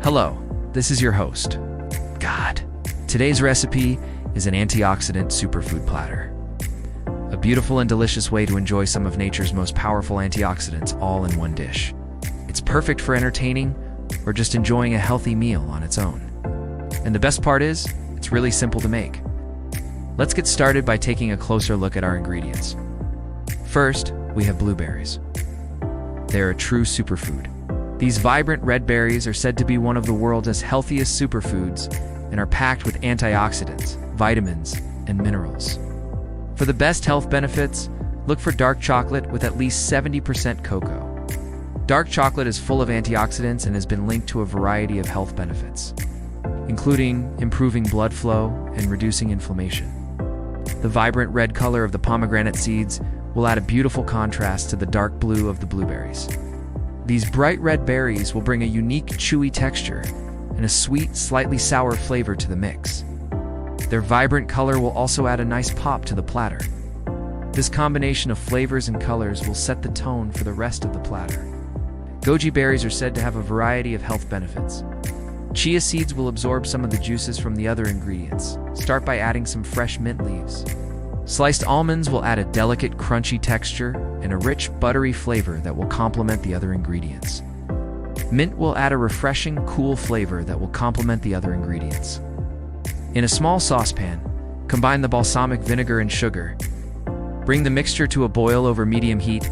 Hello, this is your host, God. Today's recipe is an antioxidant superfood platter. A beautiful and delicious way to enjoy some of nature's most powerful antioxidants all in one dish. It's perfect for entertaining or just enjoying a healthy meal on its own. And the best part is, it's really simple to make. Let's get started by taking a closer look at our ingredients. First, we have blueberries. They're a true superfood. These vibrant red berries are said to be one of the world's healthiest superfoods and are packed with antioxidants, vitamins, and minerals. For the best health benefits, look for dark chocolate with at least 70% cocoa. Dark chocolate is full of antioxidants and has been linked to a variety of health benefits, including improving blood flow and reducing inflammation. The vibrant red color of the pomegranate seeds will add a beautiful contrast to the dark blue of the blueberries. These bright red berries will bring a unique, chewy texture and a sweet, slightly sour flavor to the mix. Their vibrant color will also add a nice pop to the platter. This combination of flavors and colors will set the tone for the rest of the platter. Goji berries are said to have a variety of health benefits. Chia seeds will absorb some of the juices from the other ingredients. Start by adding some fresh mint leaves. Sliced almonds will add a delicate, crunchy texture and a rich, buttery flavor that will complement the other ingredients. Mint will add a refreshing, cool flavor that will complement the other ingredients. In a small saucepan, combine the balsamic vinegar and sugar. Bring the mixture to a boil over medium heat,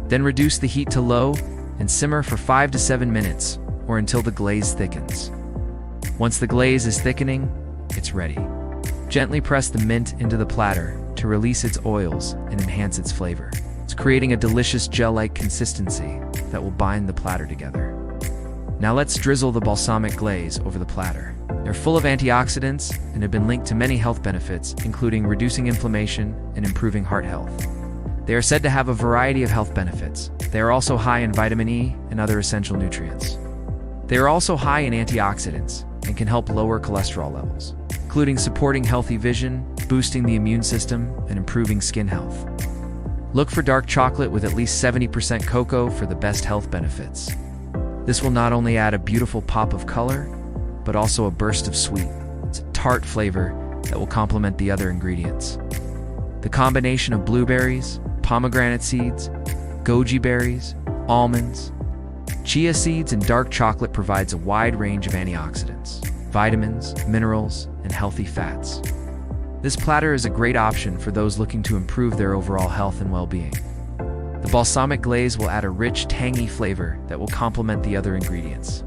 then reduce the heat to low and simmer for 5 to 7 minutes or until the glaze thickens. Once the glaze is thickening, it's ready. Gently press the mint into the platter to release its oils and enhance its flavor. It's creating a delicious gel-like consistency that will bind the platter together. Now let's drizzle the balsamic glaze over the platter. They're full of antioxidants and have been linked to many health benefits, including reducing inflammation and improving heart health. They are said to have a variety of health benefits. They are also high in vitamin E and other essential nutrients. They are also high in antioxidants and can help lower cholesterol levels, including supporting healthy vision, boosting the immune system, and improving skin health. Look for dark chocolate with at least 70% cocoa for the best health benefits. This will not only add a beautiful pop of color, but also a burst of sweet. It's a tart flavor that will complement the other ingredients. The combination of blueberries, pomegranate seeds, goji berries, almonds, chia seeds, and dark chocolate provides a wide range of antioxidants, vitamins, minerals, and healthy fats. This platter is a great option for those looking to improve their overall health and well-being. The balsamic glaze will add a rich, tangy flavor that will complement the other ingredients.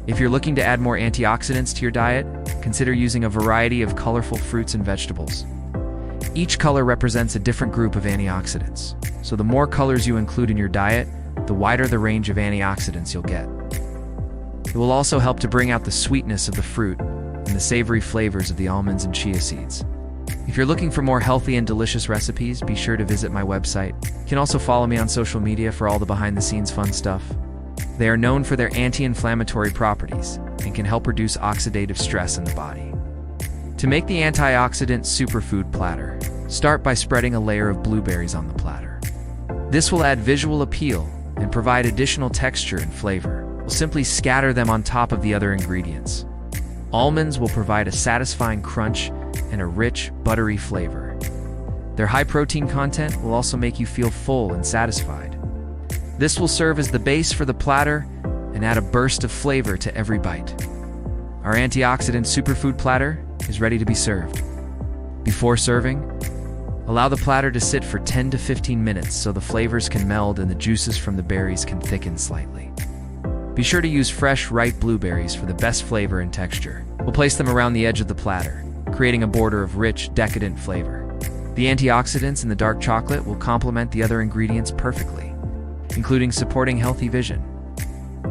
If you're looking to add more antioxidants to your diet, consider using a variety of colorful fruits and vegetables. Each color represents a different group of antioxidants, so the more colors you include in your diet, the wider the range of antioxidants you'll get. It will also help to bring out the sweetness of the fruit and the savory flavors of the almonds and chia seeds. If you're looking for more healthy and delicious recipes, be sure to visit my website. You can also follow me on social media for all the behind-the-scenes fun stuff. They are known for their anti-inflammatory properties and can help reduce oxidative stress in the body. To make the antioxidant superfood platter, start by spreading a layer of blueberries on the platter. This will add visual appeal and provide additional texture and flavor. We'll simply scatter them on top of the other ingredients. Almonds will provide a satisfying crunch and a rich, buttery flavor. Their high protein content will also make you feel full and satisfied. This will serve as the base for the platter and add a burst of flavor to every bite. Our antioxidant superfood platter is ready to be served. Before serving, allow the platter to sit for 10 to 15 minutes so the flavors can meld and the juices from the berries can thicken slightly. Be sure to use fresh, ripe blueberries for the best flavor and texture. We'll place them around the edge of the platter, creating a border of rich, decadent flavor. The antioxidants in the dark chocolate will complement the other ingredients perfectly, including supporting healthy vision.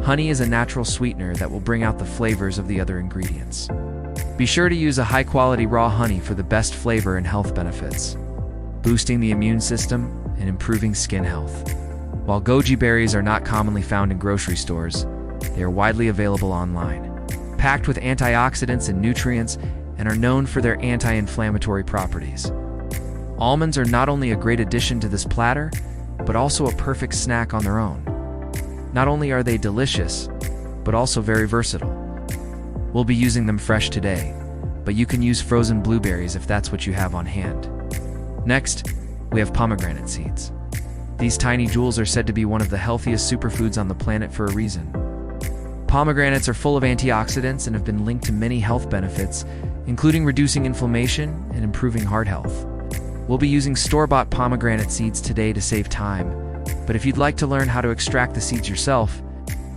Honey is a natural sweetener that will bring out the flavors of the other ingredients. Be sure to use a high-quality raw honey for the best flavor and health benefits, boosting the immune system and improving skin health. While goji berries are not commonly found in grocery stores, they are widely available online. Packed with antioxidants and nutrients and are known for their anti-inflammatory properties. Almonds are not only a great addition to this platter, but also a perfect snack on their own. Not only are they delicious, but also very versatile. We'll be using them fresh today, but you can use frozen blueberries if that's what you have on hand. Next, we have pomegranate seeds. These tiny jewels are said to be one of the healthiest superfoods on the planet for a reason. Pomegranates are full of antioxidants and have been linked to many health benefits, including reducing inflammation and improving heart health. We'll be using store-bought pomegranate seeds today to save time, but if you'd like to learn how to extract the seeds yourself,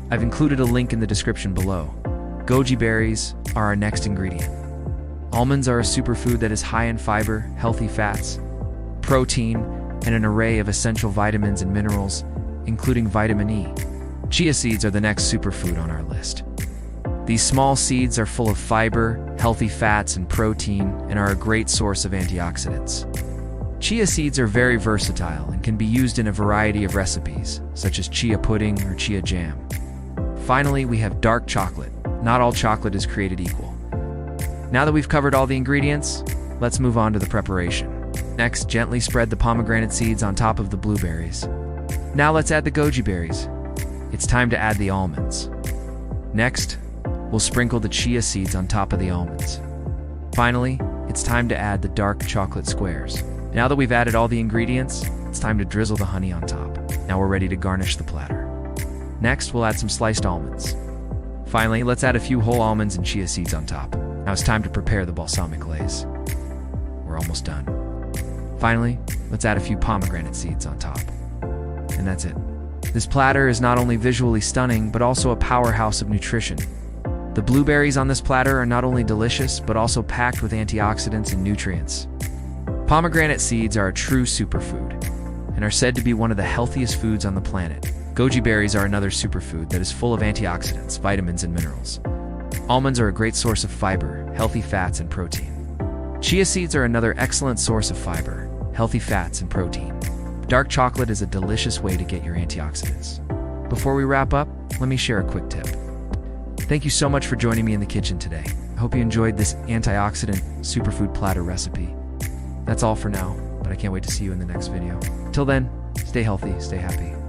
I've included a link in the description below. Goji berries are our next ingredient. Almonds are a superfood that is high in fiber, healthy fats, protein, and an array of essential vitamins and minerals, including vitamin E. Chia seeds are the next superfood on our list. These small seeds are full of fiber, healthy fats, and protein, and are a great source of antioxidants. Chia seeds are very versatile and can be used in a variety of recipes, such as chia pudding or chia jam. Finally, we have dark chocolate. Not all chocolate is created equal. Now that we've covered all the ingredients, let's move on to the preparation. Next, gently spread the pomegranate seeds on top of the blueberries. Now let's add the goji berries. It's time to add the almonds. Next, we'll sprinkle the chia seeds on top of the almonds. Finally, it's time to add the dark chocolate squares. Now that we've added all the ingredients, it's time to drizzle the honey on top. Now we're ready to garnish the platter. Next, we'll add some sliced almonds. Finally, let's add a few whole almonds and chia seeds on top. Now it's time to prepare the balsamic glaze. We're almost done. Finally, let's add a few pomegranate seeds on top. And that's it. This platter is not only visually stunning, but also a powerhouse of nutrition. The blueberries on this platter are not only delicious, but also packed with antioxidants and nutrients. Pomegranate seeds are a true superfood and are said to be one of the healthiest foods on the planet. Goji berries are another superfood that is full of antioxidants, vitamins, and minerals. Almonds are a great source of fiber, healthy fats, and protein. Chia seeds are another excellent source of fiber, healthy fats, and protein. Dark chocolate is a delicious way to get your antioxidants. Before we wrap up, let me share a quick tip. Thank you so much for joining me in the kitchen today. I hope you enjoyed this antioxidant superfood platter recipe. That's all for now, but I can't wait to see you in the next video. Till then, stay healthy, stay happy.